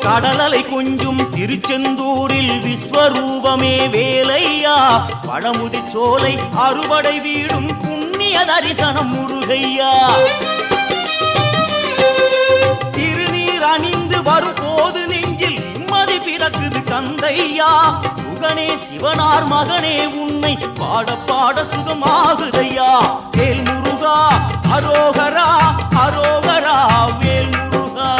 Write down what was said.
கடலலை கொஞ்சும் திருச்செந்தூரில் விஸ்வரூபமே வேலையா பழமுதி சோலை அறுவடை வீடும் புண்ணிய தரிசனம் முருகையா திருநீர் அணிந்து வரும் போது நெஞ்சில் நிம்மதி பிறக்குது கந்தையா சுகனே சிவனார் மகனே உன்னை பாட பாட சுகமாகுதையா வேல் முருகா அரோகரா அரோகரா வேல் முருகா